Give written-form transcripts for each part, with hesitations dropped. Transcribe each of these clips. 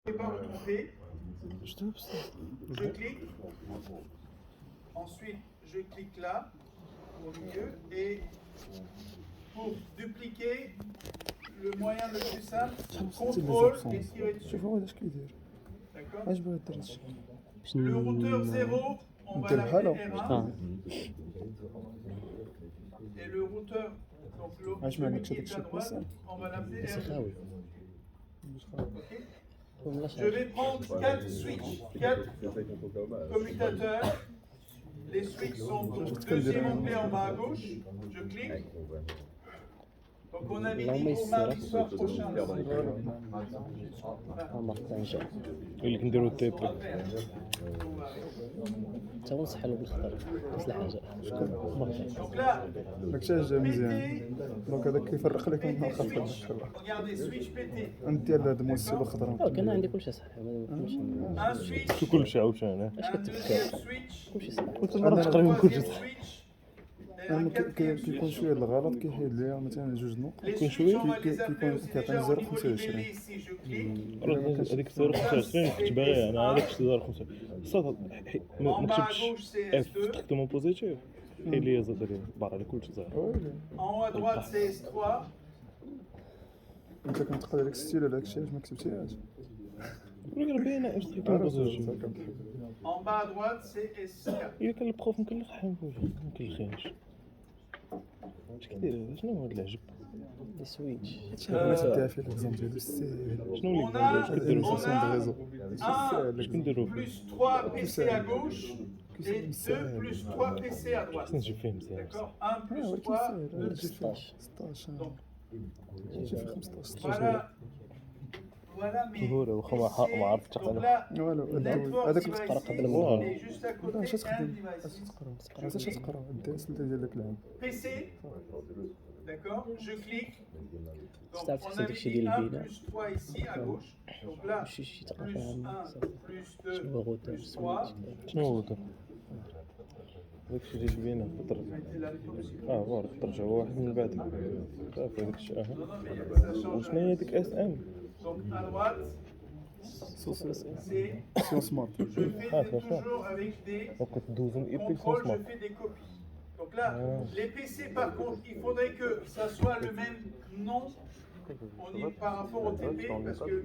ne pas vous tromper. Je te ça. Je clique. Ensuite, je clique là, au milieu. Et pour dupliquer, le moyen le plus simple, contrôle et tirer dessus. شوف هو اش كيدير D'accord. اش بغا يدير هادشي Le routeur 0, on va ندير l'appeler بحالو R1. Et le routeur, donc علاش celui ما qui عندكش est à هادشي droite, بلاصه on va l'appeler C'est R2. خاوي. Ok. Je vais prendre 4 switches, 4 commutateurs. Les switches sont donc deuxième onglet en bas à gauche. Je clique. Donc on a mis pour mardi soir prochain. طنجة اللي كنديرو التيب تا هو نصحلو بالخضر نفس الحاجة. Donc là, داكشي جا مزيان دونك هذاك كيفرق لك من الخلف regardez, switch PT. ندير هاد الموسيقى الخضراء كان عندي كلشي صح ما فهمتش Un switch, كلشي عاوتاني اش un كتفكر deuxième switch, كلشي صح. كنت un مرة تقريبا كلشي troisième صح switch et انا un quatrième كيكون switch. شويه الغلط كيحيد ليا مثلا جوج نقط Les كل switches, شوية on va les appeler كيكون aussi كيعطيني déjà au niveau des 0.25. délais. Si je clique, هذيك 0.25 كنت باغي انا هذاك 0.25 صافي ما en bas à كتبتش gauche c'est اف S2, تخدمو بوزيتيف هي اللي زاد لي برا على كلشي صافي ويلي en haut à droite c'est S3, انت كنتقل هذاك الستيل هذاك الشيء علاش ما كتبتيهاش ولكن باينه اش تخدمو بوزيتيف en bas à droite c'est S4. الا كان البروف مكلخ حامل ما كنلخينش اش كدير هذا شنو هو هاد العجب دي سويتش ما تديها فيه الاكزامبل ديالو الساهل شنو اللي On a, اش كديرو on سون دو a ريزو 1 كنديرو plus 3 PC à gauche et 2 plus 3 PC à droite. خصنا نجيب فيه مزيان D'accord. 1 plus ولكن 3 ساهل هذا جي فيه 16 16 Donc, جي فيه 15 voilà. Voilà mes ظهوره واخا ما عرفتش Donc تقرا là, والو network هذاك devices, تقرا قبل ما et juste à côté اش un تخدم device. اش تقرا اش تقرا الدرس اللي ديال داك العام PC, d'accord, je clique. Donc تعرف on تحسب avait داكشي dit ديال 1 البناء plus 3 ici à gauche. Donc là, شي تقرا plus فيها 1 plus 2 شنو هو غوتر plus 3. سويتش شنو هو هذا داكشي اللي جبينا في Mettez là les options. فوالا ترجع واحد من بعد صافي هذاك الشيء Non, non, mais ça change. وشنو هي ديك اس ام Donc à droite, c'est سيون سمارت je fais Ah, c'est ça. toujours avec des وكتدوزو من ايبيك contrôles, سمارت je fais des copies. Donc là, Ah. les PC par contre, il faudrait que ça soit le même nom par rapport au TP, parce que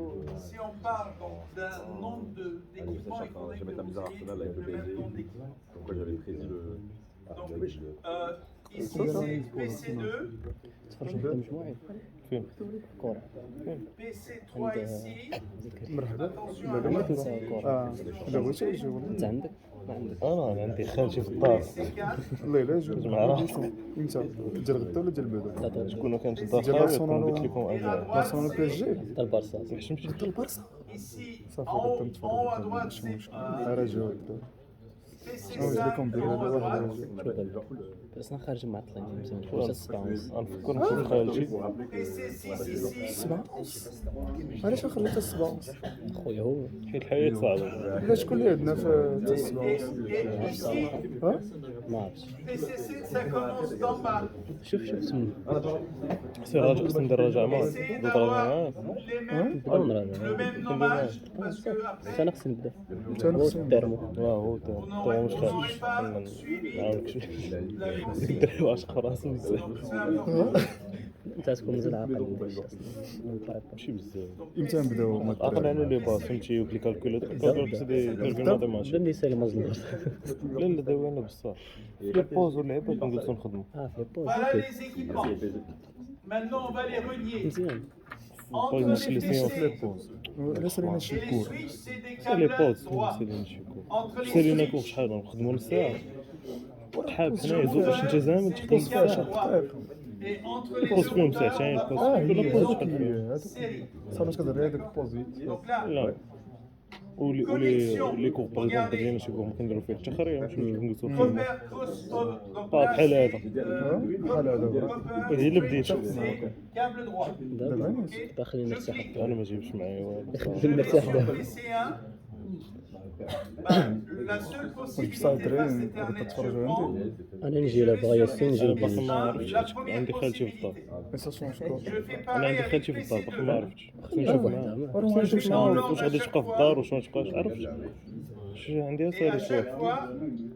si on parle donc, d'un nom d'équipement, il faudrait que vous ayez le même nom d'équipement. Pourquoi j'avais prévu le. Donc ici c'est PC2, تفرجوا في المجموعي فين كورة PC3 ici. مرحبا Attention لا à لا droite, اه لا بغيتي يجي انت عندك ما عندك انا عندي خالتي في الدار PC4. والله الا جو جمع راسك. انت ديال غدا ولا ديال بعدا شكون كانت الدار ديال خاويه أرسنال كون قلت لكم Et à انا droite, بارسلونه بي اس جي c'est حتى البارسا ما حشمتش حتى البارسا ici صافي en haut, غدا en haut à نتفرج droite, ماشي c'est مشكل راجعوا PC5 لكم دير en haut à هذا droite. واحد بس انا خارج معطلين مزيان واش السباونس غنفكر نشوف خالتي PC6 ici. السبعة علاش ما خليتها السبعة خويا هو حيت الحياه صعبه لا شكون اللي عندنا في حتى السبعة Et ici, ها ما عرفتش PC6, ça commence d'en bas. شوف تما سير راجع خصني ندير راجع معاه Essayez ندير راجع d'avoir معاه les mêmes, نبداو le نراجعو même nommage, parce que après, انا خصني نبدا أنا هو خصني الترمو هو vous تو مش n'aurez خالتي pas suivi نعاونك la consigne. الدري واش راسو بزاف Donc c'est important. انت تكون مزال عاقل بالبريبا ماشي بزاف امتى نبداو عقل على لي باس فهمتي ولي كالكولاتور الكالكولاتور خصو يدير ماتيماتيك بدا يسالي مظلوم لا لا داوي انا بصح في لي بوز واللعيبات كنجلسو نخدمو في البوز Voilà اوكي les équipements. Maintenant, on va les relier. مزيان Entre بوز les لي سيون في لي PC بوز لا سالينا شي et les كور switches, c'est des سالي câbles بوز droits. سالي نشوفو Entre les سالينا كوب switches شحال نخدمو نص ساعه et شحال حنايا زوج باش انت زعما c'est تخدم des نص câbles ساعه droits. Et entre les بوز فيهم deux ساعتين routeurs, on بوز va هي كل بوز هذوك شحال فيهم هذوك série. صافي كتهضر هذاك بوزيت Donc là, لا ولي كور باغ اكزومبل ديالنا شي كور كنديرو فيه التخريج ماشي نجلسو فيه repère cross donc Ah, là, بحال هذا. بحال هذا repère, هي اللي بديت c'est câble droit. دابا Ok. داخلين Je نرتاح clique. انا ما جايبش معايا والو Je vais مرتاح sur دابا PC1. La seule واش بصح possibilité face الدراري Ethernet, تتفرجوا je عندي انا نجي لابغا ياسين نجي باقي لبيس. ما عرفتش la première عندي خالتي في الدار. possibilité. مي سا شونج كوا Je fais انا عندي pareil avec خالتي في الدار باقي ما PC2. عرفتش. خصني نشوف معاه. وراه ما خصني نشوف عرفتش معاه نعرف. واش غادي تبقى في الدار واش ما تبقاش عرفتش. عندي Et à سيريس chaque واحد. fois,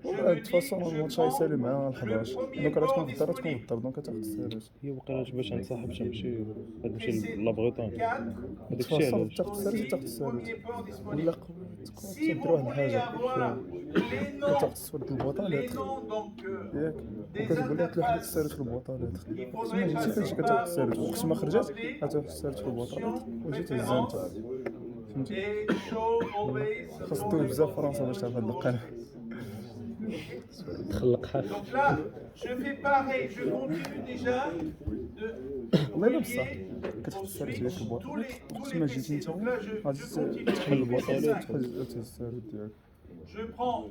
je de me toute dis, façon je الماتش غيسالي مع prends 11 le premier دونك راه port تكون في الدار تكون في disponible. الدار دونك تاخذ السيريس هي وقيلا باش نتصاحب نمشي نمشي PC لابغيطان. 4, هذاك de toute الشيء façon علاش. تاخذ السيريس aussi, تاخذ السيريس premier port ولا disponible. تكون Si تدير vous واحد voulez الحاجه avoir les noms, تاخذ السواد البواطالات les noms donc ياك des وكتقول لها تلوح لك interfaces, السيريس في البواطالات il تما faudrait جيتي passer كتمشي كتاخذ par السيريس وقت ما l'option خرجت appelée غتروح السيريس في البواطالات option وجيتي هزها انت préférence فهمتي et show always. خاص دوز بزاف فرنسا باش تعرف هاد القناه تخلق حرف. Donc là, je fais pareil, je continue déjà de والله الا بصح relier كتحط au السيريس switch ديالك في tous البواطالات les وقت ما جيتي PC. انت Donc là, je غادي continue تحل avec البواطالات PC5. تهز السيريس ديالك Je prends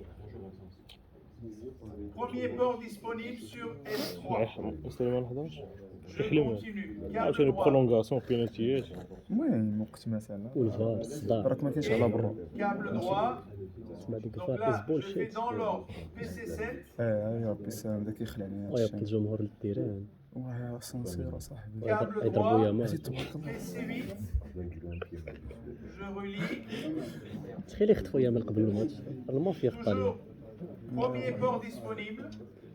premier port disponible sur S3. مسلم ما نهضرش. Je كيحلم continue. عاوتاني Câble droit, برولونغاسيون بيناتيات. المهم وقت مثلا والفار الصداع. راك ما كاينش على برا câble droit. تسمع ديك Donc الفار là, بول je fais شيت. dans l'ordre PC7, يا ربي السلام بدا كيخلعني هاد ويبقى الشيء الجمهور للتيران واه سانسير صاحبي câble يضربوا يا droit, مان. زيد تبارك الله PC8. Je relie. تخيل يخطفوا يا مان قبل الماتش. المافيا في Toujours طاليان. premier port disponible.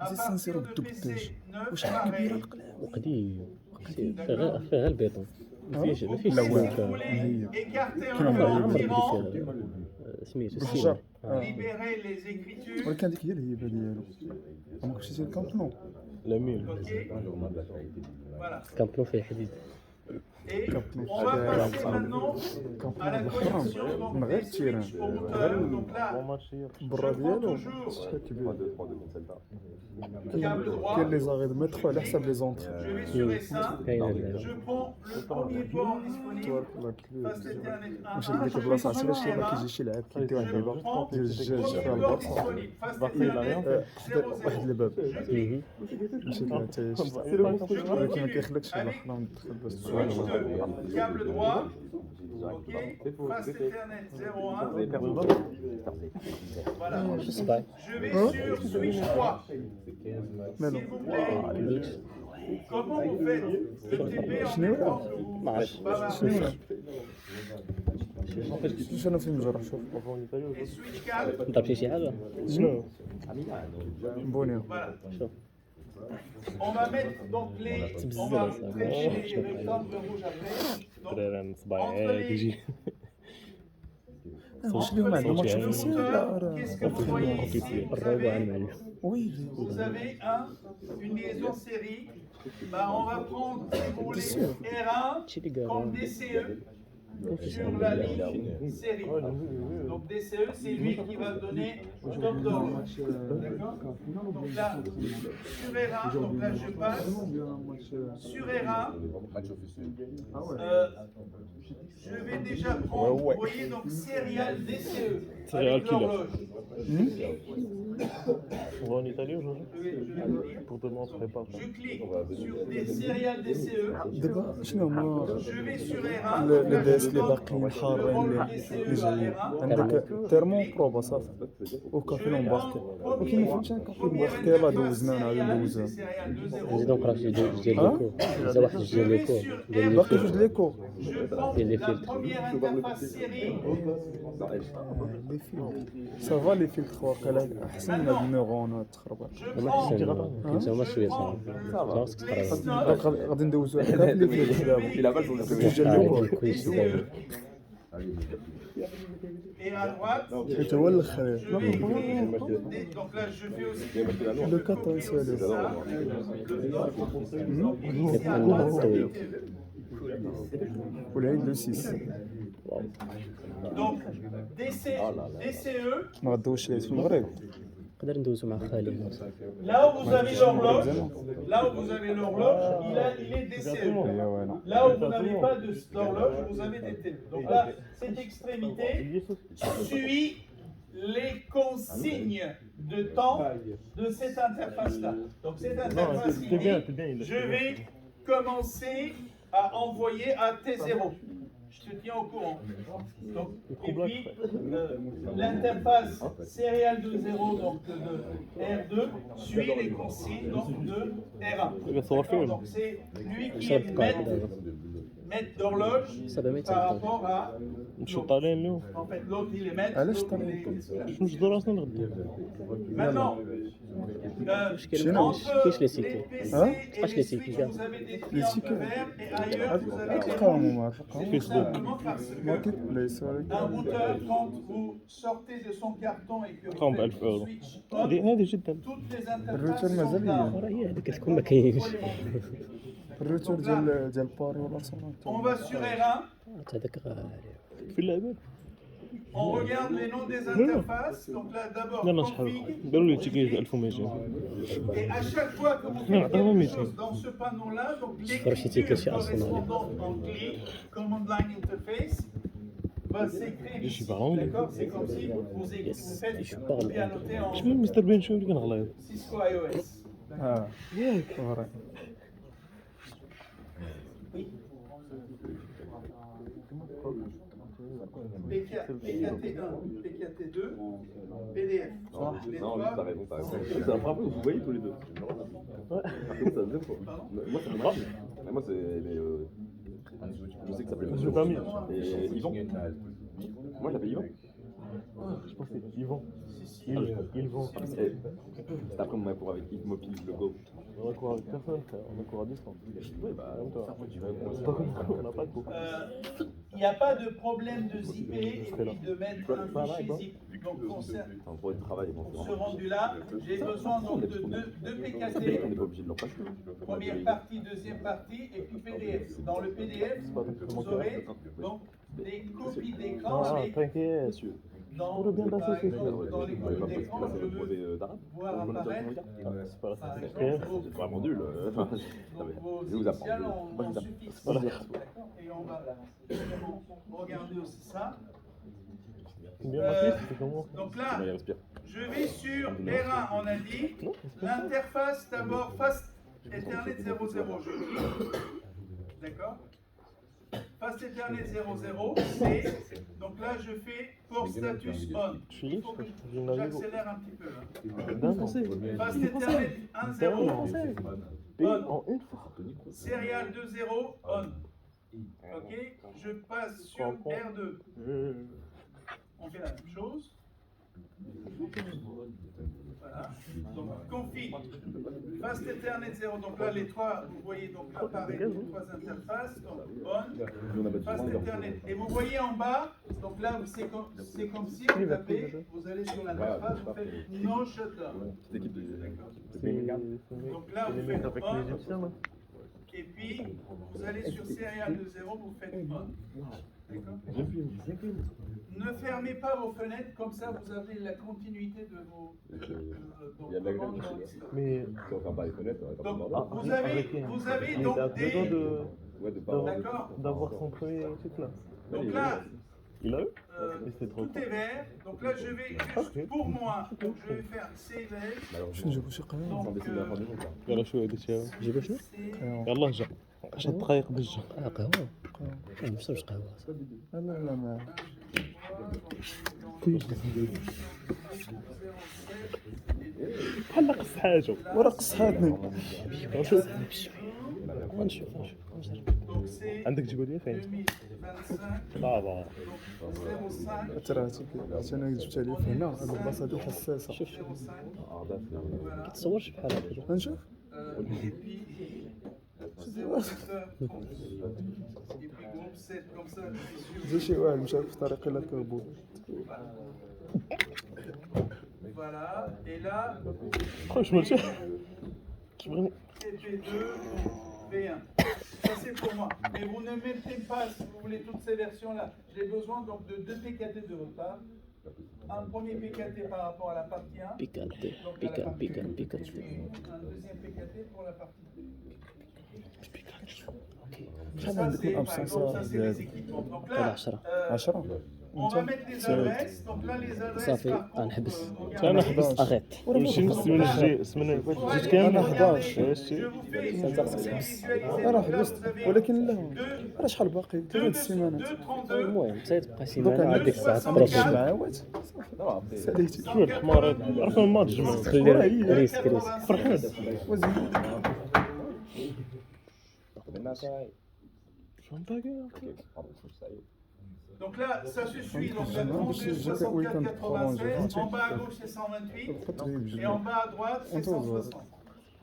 À زيد partir سانسيرو de بالدبداج PC9, واش حق كبيره pareil. القلعه وقديم. فيها غير البيطون. ما فيهش لا سميتو. والو هي Écarter كانوا un عمرك port عمرك tirant, ديك سميتو بالحجر السيما. libérer les écritures. ولكن هذيك هي الهيبه ديالو عمرك مشيتي للكامب نو لامين. Ok. Voilà. كامبلو فيه حديد. Et Cap Nord. on va passer maintenant كامب à la نو connexion محرم donc من غير des التيران switches au routeur. Donc là, برا je prends ديالو toujours شحال كبير câble droit. كاين لي زاغيد ميترو على حساب لي زونتر Je vais sur S1. كاين هذا. Je prends le premier port disponible. تبارك الله كبير Face Ethernet 1. واش ديك البلاصه عرفتي علاش ما كيجي شي لعاب كيدي واحد Je الباب prends ديال le الدجاج premier فيها port البلاصه disponible. Face Ethernet واحد 00. الباب Je clique. مشيت لها حتى هي شفت Je ولكن ما continue كيخليكش avec الاخرى ندخل باش switch تسوق 2. Câble droit. Ok. Face Ethernet 01. Voilà. الصباع. Je vais sur switch 3. مالو S'il vous plaît. Comment vous faites le TP en même temps que vous ما عرفتش. Voilà. شنو شنو في المجرى شوف Et switch 4. ضربتي شي حاجه. شنو بونيو Voilà. شوف. On va mettre donc les. On va ça. prêcher les rectangles rouges après. Donc, دراري صباعي يجي. واش اليوم عندنا ماتش le اوفيسيال routeur, qu'est-ce que vous voyez ici Vous الرابع avez, المعلم. ويلي vous avez une liaison série. Bah, on va prendre, si vous voulez, R1 شي اللي comme قال. DCE sur la ligne série. Donc DCE, c'est lui qui va donner top d'horloge. D'accord. Donc là, sur R1, donc là je passe. Sur R1, je vais déjà prendre, vous voyez, donc serial DCE. Serial Avec killer. l'horloge. On va en Italie aujourd'hui Je vais le lire. pour demain on se prépare. Je clique sur des serial DCE. دابا شنو هما Je vais sur R1. لي دي اس اللي باقيين حارين اللي جايين عندك تيرمون بروبا صافي وكافي لومباركي ولكن ما فهمتش كافي لومباركي يلاه دوزنا انا غادي ندوزها نزيدو نقرا في ديال ليكو. زا واحد جوج ديال ليكو. ديال باقي ليكو. جوج لي كور Je prends Il est la filtre. première interface série. لي فيلتر سافا لي فيلتر واقيلا احسن من هاد النيورونات تخربط Je هما prends احسن. كنت هما شويه صراحه. خلاص تقرا. دونك غادي ندوزو على لي فيلتر دابا جوج ديال لي كور كويس دابا. et à droite. حيت هو الاخر Donc là, je fais aussi. لو 4 سالو كيبقى النهار طويل. والعيد لو 6 Donc DCE, ما غدوش ليه في المغرب نقدر ندوزو مع خالي. là où vous avez l'horloge, là où vous avez l'horloge, il est DCE. يا وانا Là où vous n'avez pas d'horloge, vous avez des TE. Donc là, cette extrémité suit les consignes de temps de cette interface-là. Donc cette interface ici, je vais commencer à envoyer à T0. je te tiens au courant. Donc, et puis, l'interface Serial 2.0, donc de R2, suit les consignes donc, de R1. D'accord, donc c'est lui qui est maître d'horloge par rapport à نشوط عليه اليوم en fait l'autre il est maître. علاش l'autre, طالع il est- نجدو راسنا نغدو Maintenant, كاينش لي سيتي Hein? et les switches, vous avez des triangles verts et ailleurs vous avez des تلقاهم ما C'est تلقاهم tout simplement parce ماركت que بليس un routeur, quand vous sortez de son carton et que vous Trente faites €. le switch on, هذه جدا toutes les interfaces الروتر sont مازال down. راه هي هذيك تكون ما كاينش الروتور ديال باري ولا صنع On va sur R1, هذاك غالي في اللعبة on regarde les noms des interfaces. Donc là, d'abord, لا شحال config. قالوا لي تيكي 1200 Et à chaque fois que vous faites quelque chose dans ce panneau-là, donc l'écriture correspondante en CLI, Command Line Interface, va s'écrire Je suis ici. pas anglais. D'accord? C'est comme si vous faites, je parle bien noté en شنو مستر بين شنو اللي كنغلط Cisco iOS. اه فري PKT1, PKT2, PDF. Les Non, trois, t'as raison, t'as raison. C'est un frappeur, vous voyez tous les deux. Par contre, ça deuxième fois. Moi, c'est dommage. Mais moi, c'est les. Je sais que ça s'appelle Je l'ai pas mis. Et Yvan. Moi, je l'appelle Yvan. Je pensais Yvan ils vont C'est après mon cours avec Yves Mopil, le go. on a cours avec personne frère. On a cours à distance Oui, bah, on n'a pas de cours il n'y a pas de problème de zipper et puis de mettre un fichier zip. Donc, concernant c'est un droit de travail. Bon, ce rendu-là, j'ai besoin donc de deux on n'est PKT. pas obligé de leur passer. Première partie, deuxième partie, et puis PDF. Dans le PDF, vous aurez donc des copies d'écran ah avec t'inquiète dans, On a bien par passé, exemple, dans les copies d'écran, je veux brevet d'arabe. voir apparaître c'est pas la par fin exemple vos, C'est vraiment nul. donc, vos Je vais vous initiales apprendre. en suffixe. Voilà. D'accord. Et on va évidemment regarder aussi ça. bien marqué c'est comment Donc là, Il respire. je vais sur R1, on a dit. L'interface d'abord Fast Ethernet 00, je clique. D'accord? Fast Ethernet 00, c'est. Donc là, je fais port status on. Il faut que j'accélère un petit peu là. Fast Ethernet 10 en une fois Serial 2.0 on. Ok? Je passe sur R2. On fait la même chose. Voilà. Donc config Fast Ethernet 0. Donc là les trois, vous voyez donc apparaître les trois interfaces. Donc on, Fast Ethernet. Et vous voyez en bas, donc là c'est comme si vous tapez, vous allez sur l'interface, vous faites no shutdown. Cette équipe de. Donc là vous faites on. Et puis vous allez sur Serial 2.0, vous faites on. D'accord? Ne fermez pas vos fenêtres, comme ça vous avez la continuité de vos Il y a de la commandes grève. dans l'histoire. mais Si on ferme pas les fenêtres, on va pas Donc, pouvoir. vous avez donc t'as des. besoin de Ouais, de pas. D'accord. d'avoir son premier truc là Donc là, il a eu euh, Et c'est trop tout est vert. Donc là, je vais juste pour moi. Donc je vais faire save as. شنو نجيبو شي قهوه Sans Donc dessiner la fin du monde, là. يلا شو هذا الشيء جيبوا شنو؟ c'est. يلا جا 10 دقائق باش جا قهوة ما نشربش قهوة لا لا ما بحال قص حاجه ورا قصحاتني نشوف Donc c'est عندك تجيبها لي فين 2025. صافا Donc 05. تراتي انا جبتها لي في هنا هاد البلاصه هادي حساسه 05. Arda, c'est. Voilà. تصورش بحال هكا نشوف Et puis 07. Et puis groupe 7 comme ça. je suis sûr. زي شي واحد مشى في طريق الا كربو Voilà. Et là, خوش مرتاح تبغي TP2, V1. Ça c'est pour moi. Mais vous ne mettez pas, si vous voulez, toutes ces versions-là. J'ai besoin donc de deux PKT de votre part. Un premier PKT par rapport à la partie 1. بيكانتي Donc à la بيكان partie بيكان 2. Et بيكان puis un deuxième PKT pour la partie 2. شحال Ça عندك c'est, par الابسنس exemple, ça c'est ديال les équipements. Donc طلع là, 10 10 On va mettre les adresses. Donc là, les adresses. صافي par contre, غنحبس regardez. انا 11 اغيط ونمشي من السمانه الجايه السمانه اللي فاتت جيت كامل 11 Je vous fais visualiser. راه حبست ولكن لا راه شحال باقي 3 السيمانات 2,32. المهم تبقى دوك سيمانه انا هذيك الساعه عندك تبروفيت الجماعات ساليتي شويه الحمار عرفنا الماتش جماعه خلي ريسك فرحان شلون باقي Donc là, ça se suit. Donc la Non, 32, j'ai 64, week-end prolongé. 96. En bas à gauche, c'est 128. Et en bas à droite, c'est 160. Vous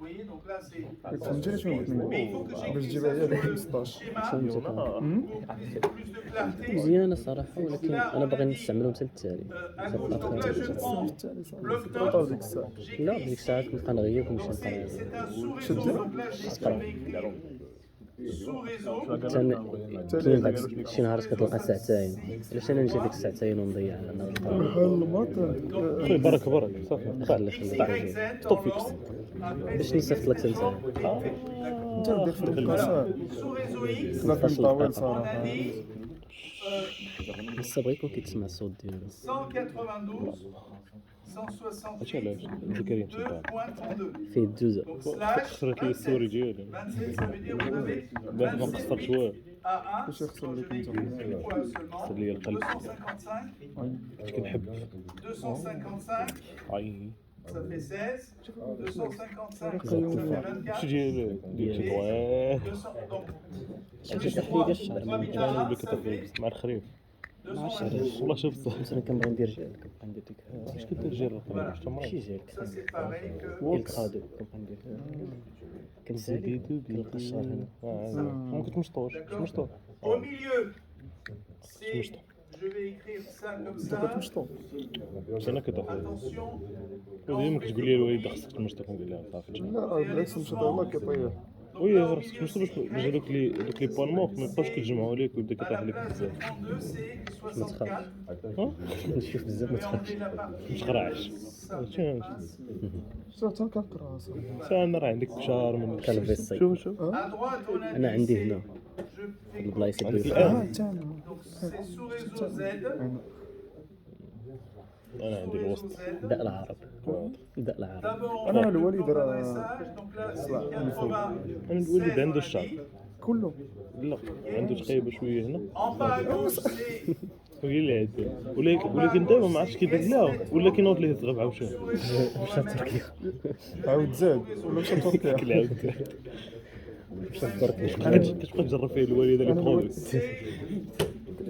voyez, donc là, c'est. فهمتيني شنو بغيت نقول Mais il faut que باش j'écrive تجيبها ça هي sur ديك le 15 schéma فهمتك pour plus de clarté. مزيانه الصراحه ولكن انا باغي نستعملهم حتى للتالي À gauche, donc là, je prends bloc طول ديك notes. الساعه لا ديك الساعه كنبقى نغير ونمشي Donc نقرا c'est un sous-réseau. Donc là, je vais écrire sous-réseau. كاين داك شي نهار كتلقى ساعتين علاش انا نجي ديك الساعتين ونضيع انا بحال المطر خويا برك برك صافي خلي XYZ طوب en فيكس ordre. باش نصيفط لك انت انت دير في القصه Sous-réseau X, لا فين طويل on صراحه a dit بس بغا يكون كيتسمع الصوت ديالو 192, هادشي علاش 168, الكريم سلطان 2.32. فيه الجزء Donc slash خسرت لي الستوري 27. ديالي 27, ça veut dire vous avez دابا ما 27 قصرتش والو à 1. باش يخسر Donc je لك vais انت écrire une fois seulement. خسر لي القلب 255, كنت كنحب 255, عيني ça fait 16. 255, ça أيوة. fait شو 24. ديال ديال طوال 200, donc, شي تحليل ديال الشعر trois bits à انا 1, بك ça كتفرق fait مع الخريف 228. والله شوف صح مثلا كنبغي ندير جيل كنبقى ندير ديك اش كدير ديال الخريف شتا ماشي مريض جيل Ça c'est pareil que. الكادو كنبقى ندير كنسالي كنلقى الشهر هنا ممكن تمشطوش مش مشطوش Au milieu, c'est. Mouche. Je vais écrire ça comme انت ça. كتمشطو باش انا كتفرق Attention. وديما كتقول لي الوالد خصك تمشطو كنقول لها صافي لا راه بالعكس مشى الله كيطيح وي خصك تمشطو باش هذوك لي بوان مور ما يبقاوش كيتجمعوا عليك ويبدا À كيطيح la لك place de بزاف 32, c'est 64. نشوف بزاف Je ما vais تخافش enlever la partie. مش خراعش Ça شنو شو حتى كنقرا انا راه عندك بشار من كالفيسي. شوف شوف À droite, on a انا dit عندي c'est- هنا Je fais البلايص عندك اللي الان حتى انا donc c'est sous réseau Z. انا Sous عندي réseau الوسط Z. داء العرب داء العرب D'abord, on أنا a الوالد le temps راه- d'adressage. Donc là, c'est انا 80. الوليد عنده الشعر كله لا عنده تقيبه شويه هنا En bas à gauche, c'est وهي اللي عندها ولكن دابا ما عرفتش كيدير لها ولا كينوض ليه الزغب عاوشان مشى تركيا عاود زاد ولا مشى تركيا كيلعب مشى تركيا كتبقى تجرب فيه الوالده لي أنا برودوي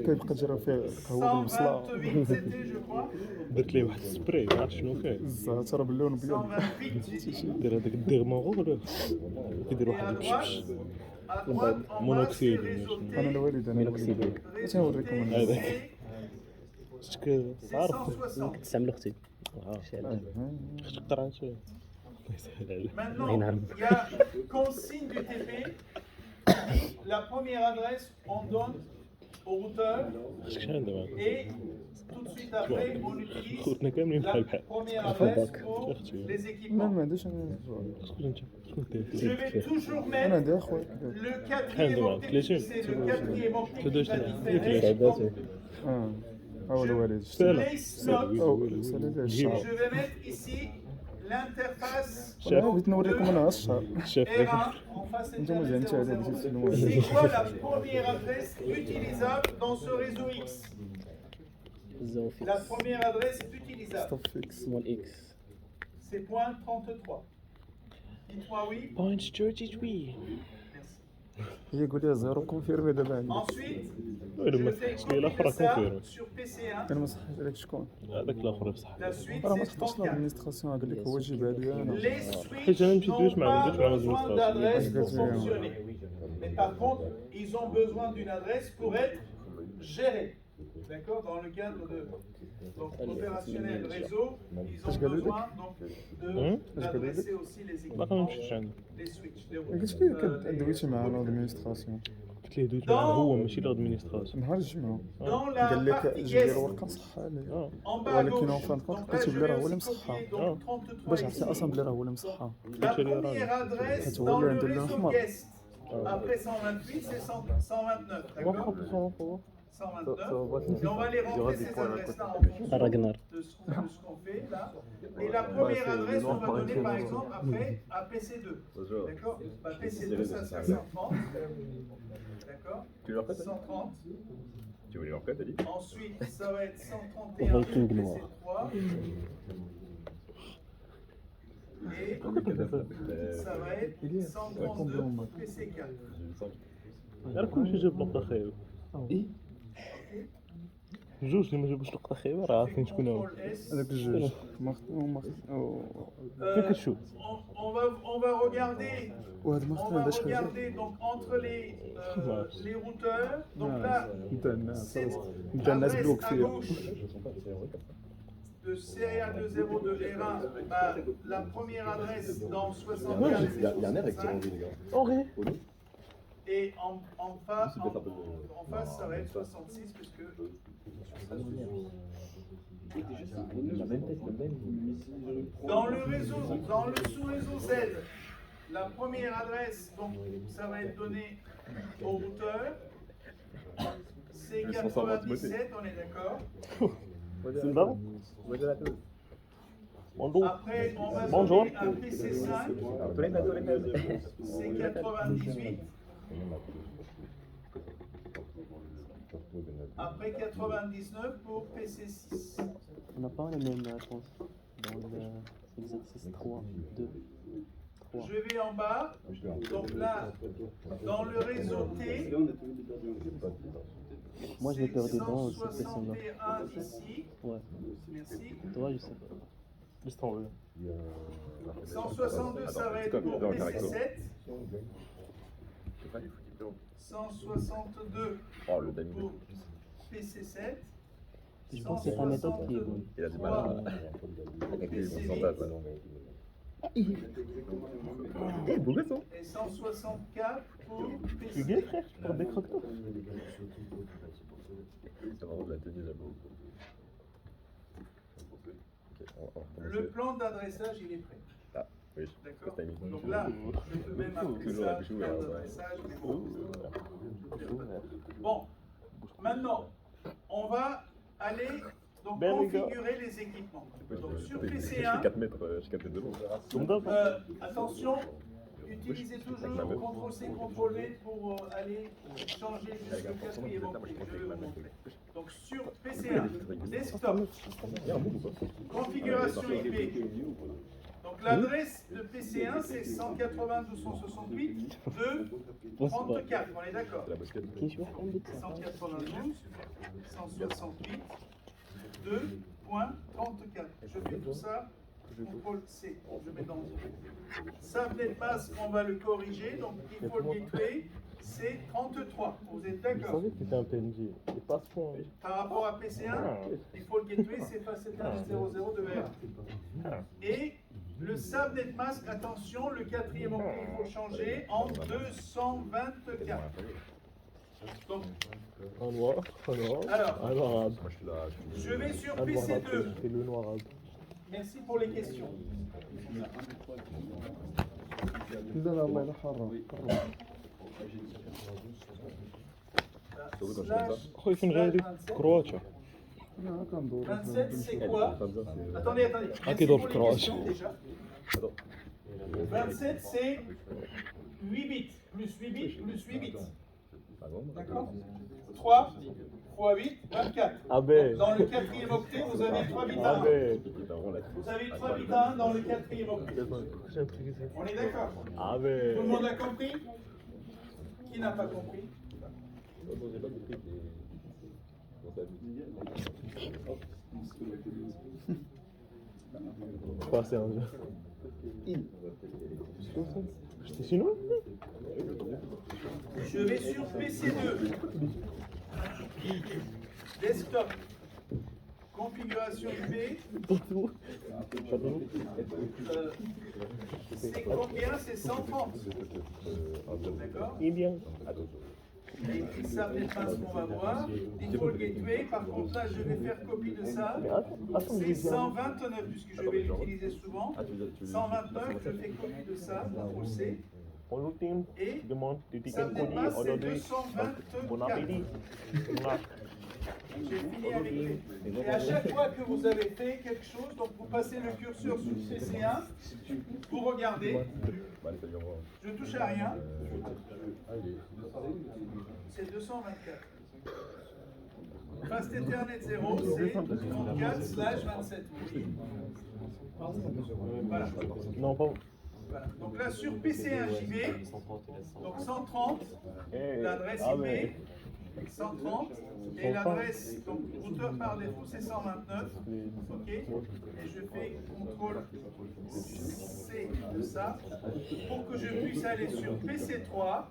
كيبقى جرب فيه القهوه بالبصله 128, c'était, je crois. درت ليه واحد السبراي ما عرفت شنو فيه الزعتر باللون ابيض 128, j'ai dit. دير هذاك الديغمون كيدير Et واحد à البشبش droite, en bas, c'est مونوكسيد réseauté. انا الوالد انا مينوكسيديل اش نوريكم انا هذاك شتك C'est عارف 160. تستعمل اختي اختك قرعه شويه الله يسهل عليك Maintenant, il y a consigne du TP. La première adresse, on donne au routeur اختك شحال عندها معاك et tout de suite après, on utilise خوتنا كاملين la بحال بحال première adresse pour les لا équipements. ما عنديش انا شكون انت شكون Je داير vais toujours انا mettre عندي اخويا le quatrième octet, c'est le quatrième octet qui va différer. سعداتي هو الوالد سهله Place note. او سلام الشعر Je vais mettre ici l'interface انا بغيت نوريكم انا الشعر شاف R1 en face انتم زين internet هذا 00. شنو C'est quoi la première adresse utilisable dans ce réseau X? الزوفي La première adresse utilisable, ستوب فيكس مول اكس c'est point 33. Dites-moi oui. بوينت جورجي وي Merci. هي قول لي زيرو كونفيرمي دابا عندي Ensuite, ويلي je ما fais تحطش لي الاخر copier ça كونفيرم sur PC1. انا ما صحيت عليك شكون هذاك الاخر بصح La suite, راه ما c'est تحطش 34. لادمينستراسيون قال لك هو جيبها لي انا Les حيت أنا switches مشيت دويت n'ont مع pas دويت مع besoin الادمنستراسيون d'adresse pour Exactement. fonctionner. Mais par contre, ils ont besoin d'une adresse pour être gérés. D'accord? Dans le cadre de donc, opérationnel réseau, ils ont besoin donc d'adresser aussi les باقي ما équipements, مشيتش عنده les switches, les قلت routeurs, فيه كدويتي مع لادمينستراسيون قلت ليه دويت معاه هو ماشي الادمنستراسيون نهار الجمعه Dans la قال لك partie جيب لي guest, الورقه مصحها لي en bas à ولكن gauche, en fin de compte donc là لقيت je بلي راه vais هو اللي aussi مصحها copier donc 33 باش ici. عرفتي اصلا بلي راه هو اللي مصحها La première adresse حيت هو dans اللي le عنده اللون réseau احمر guest, après 128, c'est 129, d'accord? 129, 129. Et on va les Il y aura rentrer des ces points à adresses-là en côté. fonction Ragnar. de ce qu'on fait là. Et la première c'est adresse, le on nom va par donner par excellence. exemple après à PC2. D'accord? Bah, PC2, ça sera 130. D'accord? Tu veux leur prêter 130. Tu voulais leur prêter, t'as dit? Ensuite, ça va être 131 pour Viking noir. PC3. Et ça va être 132 pour PC4. انا كلشي جاب نقطة خايبة جوج اللي ما جابوش نقطة خايبة راه عارفين شكون هو CTRL S. هذاك الجوج فين كتشوف On va regarder. وهذا ما On خطنا va باش حاجه regarder donc entre les routeurs. Donc là, نتا الناس c'est نتا الناس l'adresse بلوك à فيها gauche de Serial 2.0 de R1. Bah, la première adresse dans 64, Il y a un air avec c'est 65. les gars. اوري Et en face, C'est peut-être un peu en face, ça va être 66 puisque ça suffit. La même tête, le même. Dans le réseau, dans le sous-réseau Z, la première adresse, donc ça va être donné au routeur. C'est 97, on est d'accord. C'est le baron Bonjour. Après, on va Bonjour. donner un PC5, c'est 98. Après 99 pour PC6. On n'a pas les mêmes, je pense, dans l'exercice 3, 2, 3. Je vais en bas, donc là, dans le réseau T, Moi, je l'ai perdu dans cette 161 question-là. ici, Ouais. merci. Toi, je sais pas. Laisse tomber. 162, ça va être pour PC7. 162 Oh, le timing. pour PC7. Je pense que c'est ta méthode qui est bonne. Il a du mal à calculer le pourcentage. Eh, beau gosse, hein? Et 164 pour Tu es bien, PC. frère, tu portes des croque-toi. C'est vraiment de la tenue, j'avoue. Ok, on Le plan d'adressage, il est prêt. Ah, oui, D'accord. c'est timing. Donc là, je peux même appeler Toujours ça la bichou, plan ouais. d'adressage. mais bon. Bon, maintenant, on va aller donc Ben, les gars. configurer les équipements. Donc sur Je fais PC1, 4 mètres, je capte de l'eau. Comme d'hab. attention, utilisez toujours CTRL-C, CTRL-V pour aller changer jusqu'au quatrième octet. Je vais vous montrer. Donc sur PC1, desktop, configuration IP. Donc l'adresse de PC1 c'est 192.168.2.34, on est d'accord. La basket. Qui je vais faire un bit, ça 192, 168, 2.34. Je fais tout ça, CTRL C, je mets dans Subnet Mask, on va le corriger, donc default gateway, c'est 33. Vous êtes Je d'accord? savais que t'étais un PNJ. Et pas à ce point. Par rapport à PC1, default gateway, c'est facettage 00 de R. Et le subnet mask, attention, le quatrième octet, il faut changer en 224. Donc, Un noir, un noir, Alors. un noir arabe. Moi, je suis là. je vais sur Un noir arabe, PC2. c'est le noir arabe. Merci pour les questions. لا لا الله يلا حرام Surtout quand je fais ça. خويا فين غادي؟ كرواتيا. لا كندور 27, c'est quoi? Comme ça, c'est. Attendez, attendez. Ah, Merci qui pour doit les croire. questions, déjà. Attends. 27, c'est 8 bits, plus 8 bits, plus 8 bits. Ah bon? D'accord? 3 fois 8, 24. Ah ben. Dans le quatrième octet, vous avez 3 bits à Ah 1. ben. Vous avez 3 bits à 1 dans le quatrième octet. J'ai un truc ici. On est d'accord? Ah Tout le ben. monde a compris? Qui n'a pas compris? Quoi, c'est un jeu? J'étais chinois? Je vais sur PC2. Desktop. Configuration IP. C'est combien? C'est 130. D'accord? Il est bien. Et puis ça, les traces qu'on va voir. Default gateway. Par contre, là, je vais faire copie de ça. Mais attends, C'est j'ai bien. 129, puisque je vais l'utiliser souvent. 129, je fais copie de ça. CTRL C. Bonjour team. Et Je demande des ça tickets dépasse, codis c'est aujourd'hui. 224. Bon appétit. Voilà. J'ai fini avec les. Et à chaque fois que vous avez fait quelque chose, donc vous passez le curseur sur PC1, vous regardez, je ne touche à rien, c'est 224. Fast Ethernet 0, c'est 34/27. Voilà. Non, pas. Voilà. Donc là, sur PC1, j'y vais. Donc 130, l'adresse IP, 130, et l'adresse, donc routeur par défaut, c'est 129. OK. Et je fais CTRL C de ça pour que je puisse aller sur PC3.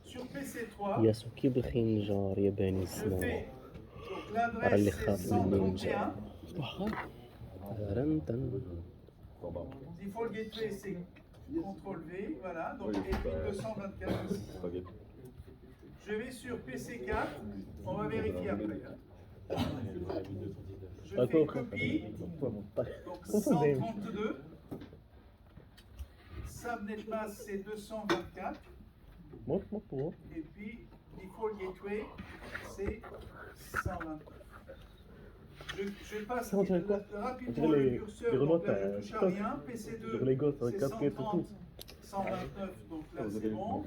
Sur PC3, ياسوكي بالخنجر يا بني je السماء fais donc l'adresse c'est 131. رنتن Default gateway c'est CTRL V, voilà, donc et puis 224 ici. Je vais sur PC4, on va vérifier après. Je fais copie, donc 132. Subnet mask c'est 224. Montre-moi pour moi. Et puis, default gateway, c'est 129. Je passe Ça, on dirait quoi? rapidement On dirait le les curseur, remotes donc là je à touche à stock. rien. Sur PC2, les gosses avec c'est casquette et 130, tout. 129, donc là c'est bon.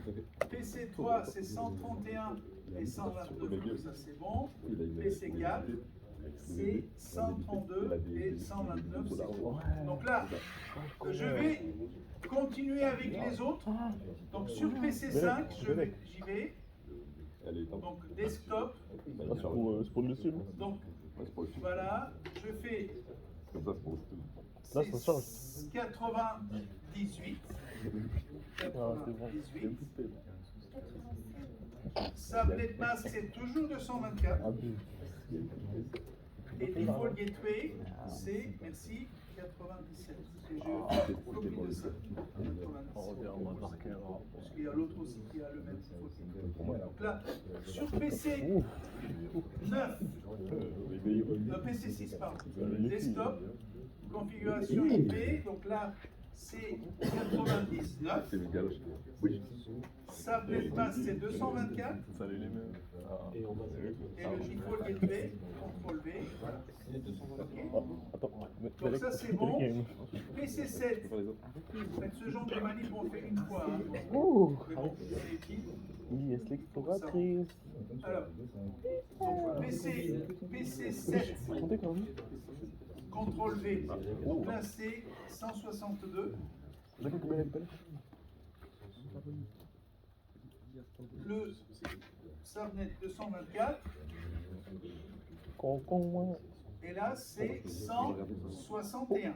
PC3, c'est 131 et 129, donc ça c'est bon. PC4, c'est 132 et 129, c'est bon. Donc là, je vais continuer avec les autres. Donc sur PC5, j'y vais. Donc desktop. Ah, c'est pour le dessus. Donc voilà, je fais Là, ça change. 98. Ah, c'est bon. 98. Subnet mask, c'est toujours 224. Et default gateway, c'est, merci, 97. Et je copie de ça. 97. Parce qu'il y a l'autre aussi qui a le même default gateway. Donc là, sur PC 9, PC 6, pardon, desktop, configuration IP, donc là, c'est 99. Subnet mask, c'est 224. Et le default gateway, CTRL V, voilà. Donc ça c'est bon. PC7, faites ce genre de manip on fait une fois. Hein. Mais bon, c'est utile. Yes, l'exploratrice. Alors, donc PC7, CTRL V. Donc là c'est 162. Le subnet 224. Et là, c'est 161.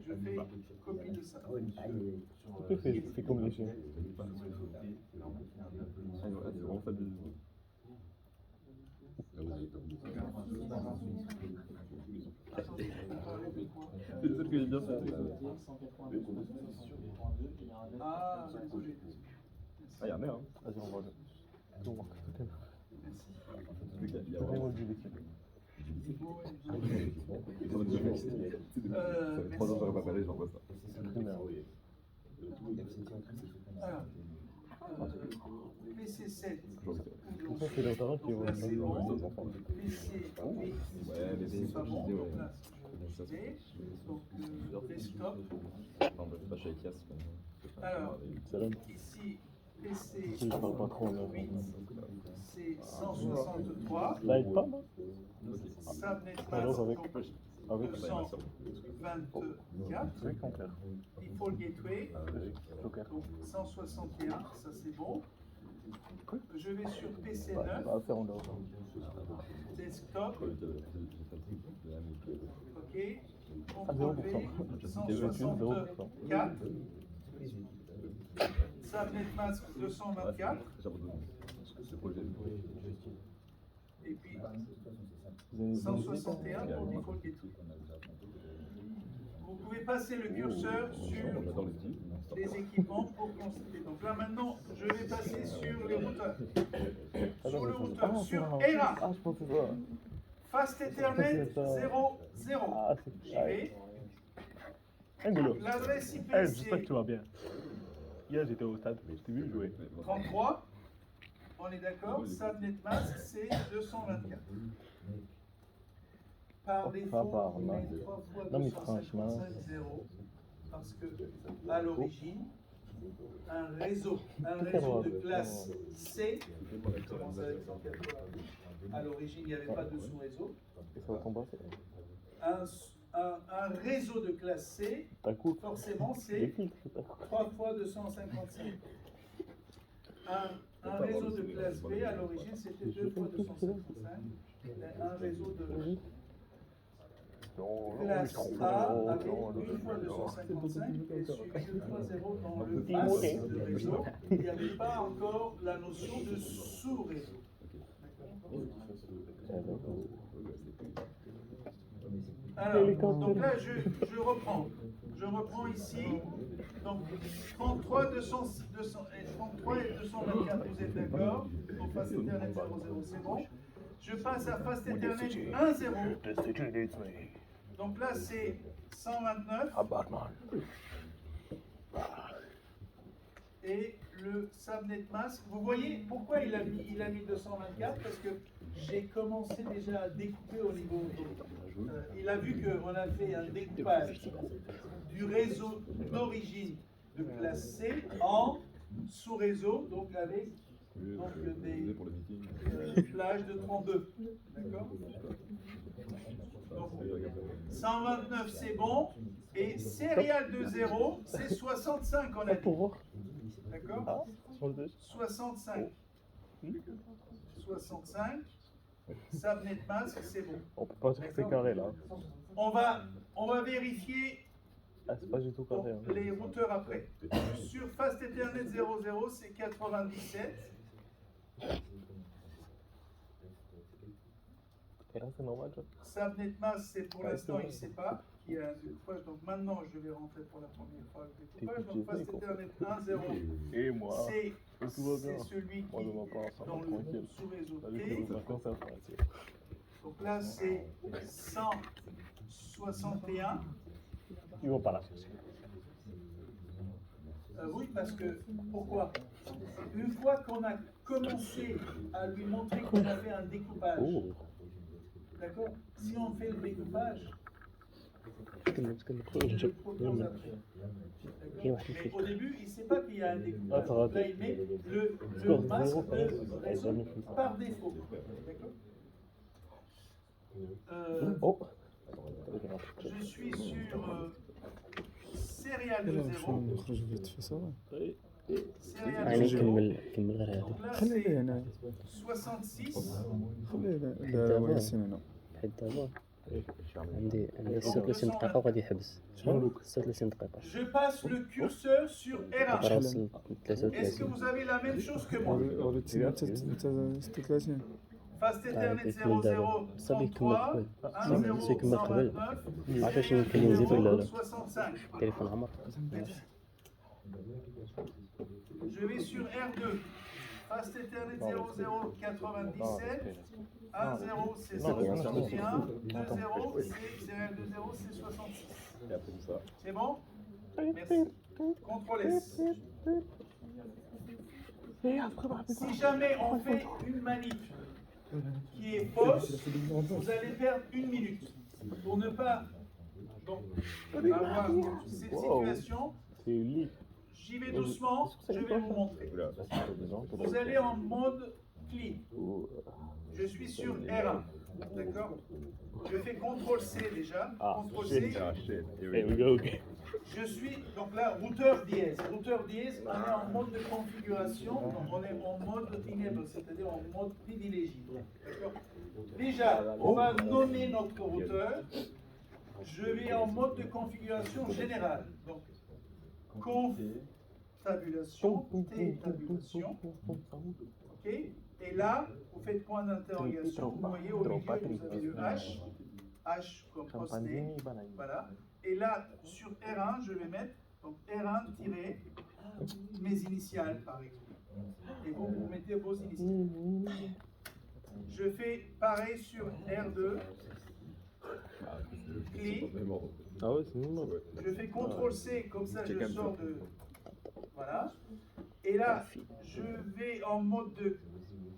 Je fais copie de ça. C'est comme les chiens. C'est celle que j'ai bien fait. Ah, Ah, il y en a, hein. Vas-y, on va le. Tout le monde. Il y a Vraiment vraiment du vécu. 3 ans, j'aurais pas parlé, j'envoie ça. alors, PC7. Ça, c'est les parents qui vont Là, c'est nous bon. les enfants. PC8. Ouais, mais C'est pas bon. c'est Donc là, c'est donc le desktop. Non, bah, pas chez Ikea, c'est Alors, C'est l'homme. ici, PC Je parle pas trop, là. 8, c'est 163. Là, il parle, Subnet alors mask, avec. donc Avec. 224. C'est contraire. Default gateway, Joker. donc 161, ça c'est bon. Je vais sur PC9, À faire en dehors. desktop, ok. À CTRL V, 0%. 164. Subnet mask 224. Le projet. Et puis 161 pour default gateway. Vous pouvez passer le curseur sur J'adore les petits. les équipements pour constater. Donc là maintenant, je vais passer sur les routeurs. Sur le routeur, sur ERA, Ah, je pense que c'est ça. Fast Ethernet 0.0. Ah, J'y c'est. vais. Hey, Golo. L'adresse IP Hey, j'espère que c'est tu vas bien. Hier, j'étais au stade, je t'ai vu jouer. 33. On est d'accord? Subnet mask, c'est 224. Par défaut, il met 3 fois Non, mais 255 0. Parce que, à l'origine, un réseau de classe C, commence avec 180. À l'origine, il n'y avait pas de sous-réseau. Et ça va compenser. Un réseau de classe C, T'as coup. forcément, Les c'est filtres, t'as coup. 3 fois 255. Un réseau de classe B, à l'origine, c'était 2 fois 255. Un réseau de classe A avait 1 fois 255 et suivi de 3 zéros dans le masse de réseau. Il n'y avait pas encore la notion de sous-réseau. Alors, donc là, je reprends. Je reprends ici. Donc, 33 et 224, vous êtes d'accord? Donc, face Ethernet 00, c'est bon. Je passe à face Ethernet 10. Donc là, c'est 129. Et le subnet mask, vous voyez pourquoi il a mis 224? Parce que j'ai commencé déjà à découper au niveau. Il a vu qu'on a fait un découpage du réseau d'origine de classe C en sous-réseau, donc avec des plages de 32. D'accord? Donc, 129 c'est bon, et serial de 0 c'est 65 on a dit. D'accord? 65. 65. Subnet mask, c'est bon. On peut pas dire que c'est carré là. On va vérifier Ah, c'est pas du tout carré. Hein. les routeurs après. Sur Fast Ethernet 00, c'est 97. Et là, c'est normal, ça. Subnet mask, c'est pour l'instant, il ne sait pas qu'il y a un découpage. Donc maintenant, je vais rentrer pour la première fois le découpage. Donc Fast Ethernet 1.0, Et moi, c'est tout va bien. celui qui Moi, je m'en pense, dans le tranquille. sous-réseau Salut, T. c'est ma concentration. Donc là, c'est 161. Ils vont pas la chercher. Oui, parce que, pourquoi? Une fois qu'on a commencé à lui montrer qu'on a fait un découpage, Oh. d'accord? Si on fait le découpage, تكلم je le propose après. D'accord? Mais au début, il ne sait pas qu'il y a un découpage. Donc là, il met le masque de réseau par défaut. D'accord? Oh. Je suis sur serial de يلا نمشيو 0. نخرج فيت في صافي Serial يعني de 0. كمل غير هذا. Donc là, خلي لي c'est هنا 66. خلي لا وياسين هنا حيت دابا عندي 36 دقيقة وغادي يحبس. 36 دقيقة. Je passe le curseur sur R1. راه وصل Est-ce que 33. vous avez la même chose que moi? وليت انت 36 Fast Ethernet كيكمل 00, دابا. صافي يكمل 33, قبل. 10, صافي يكمل قبل. 129, عرفتي شنو يمكن لي نزيد ولا لا؟ 65. التليفون عمر. Je vais sur R2. Fast Ethernet 00, 97. 1-0, c'est 51. 2-0, c'est serial 2-0, c'est 66. Et après tout ça. C'est bon? Merci. Contrôle S. Si jamais on fait une manip qui est fausse, vous allez perdre 1 minute. Pour ne pas donc, avoir cette situation, C'est lit. j'y vais doucement, je vais vous montrer. Oula. Vous allez en mode clean. Je suis sur R1. D'accord? Je fais CTRL C déjà. Ah, CTRL C. Ah, shit. Here Here we we go. go again. Je suis donc là, routeur dièse. Routeur dièse, on est en mode de configuration, donc on est en mode enable, c'est-à-dire en mode privilégié. D'accord? Déjà, on va nommer notre routeur. Je vais en mode de configuration générale. Donc, conf tabulation, T tabulation. Ok? Et là, vous faites point d'interrogation. Vous voyez au milieu, vous avez le H. H comme hostname. Voilà. Et là, sur R1, je vais mettre donc R1 tiré mes initiales, par exemple. Et vous mettez vos initiales. Je fais pareil sur R2. Clic. Ah ouais, c'est normal. Je fais CTRL C, comme ça je sors de... Voilà. Et là, je vais en mode de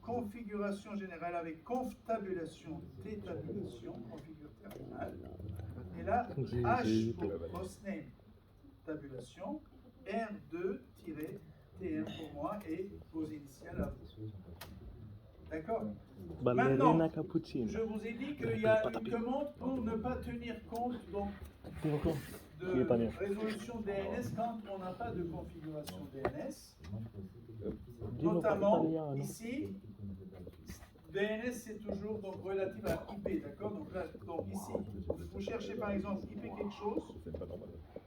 configuration générale avec conf tabulation, T-tabulation, configure terminal. Et là, H pour hostname tabulation, R2-TM pour moi et vos initiales à vous. D'accord? Ballerina Maintenant, cappuccino. je vous ai dit qu'il y a une commande pour ne pas tenir compte donc, Qui est pas bien. de résolution DNS quand on n'a pas de configuration DNS. Notamment ici, DNS c'est toujours donc, relatif à IP, d'accord? Donc là, donc ici, vous cherchez par exemple IP quelque chose,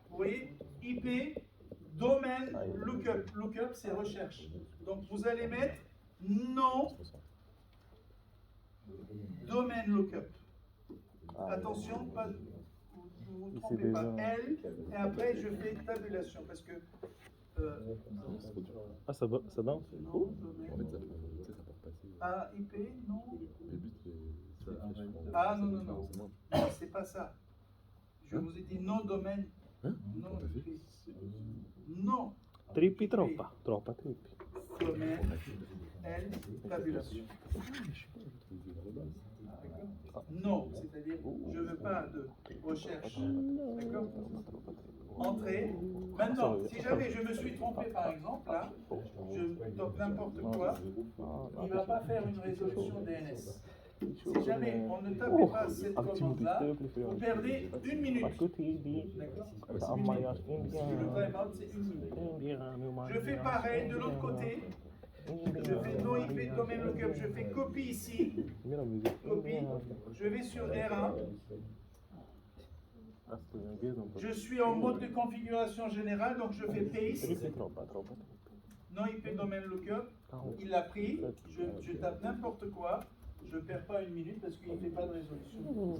vous voyez, IP, domaine, lookup. Lookup c'est recherche. Donc vous allez mettre non, domaine lookup. Attention, pas, vous ne trompez pas, L, et après je fais tabulation parce que. Ah, ça danse. Non, Oh. domaine. Ah, IP, non. Ah, non, non, non. Non, c'est pas ça. Je vous ai dit non domaine. Non IP. Non. Trippi troppa. Troppa trippi. Domaine, L, tabulation. Non, c'est-à-dire je ne veux pas de recherche. D'accord? Entrée. Maintenant, si jamais je me suis trompé par exemple, là, je tape n'importe quoi, il ne va pas faire une résolution DNS. Si jamais on ne tapait pas cette commande-là, vous perdez 1 minute. D'accord? Le timeout, c'est 1 minute. Je fais pareil de l'autre côté. Je fais no IP domaine lookup, je fais copie ici, copie, je vais sur R1, je suis en mode de configuration générale, donc je fais paste, no IP domaine lookup, il l'a pris, je tape n'importe quoi, je ne perds pas 1 minute parce qu'il ne fait pas de résolution.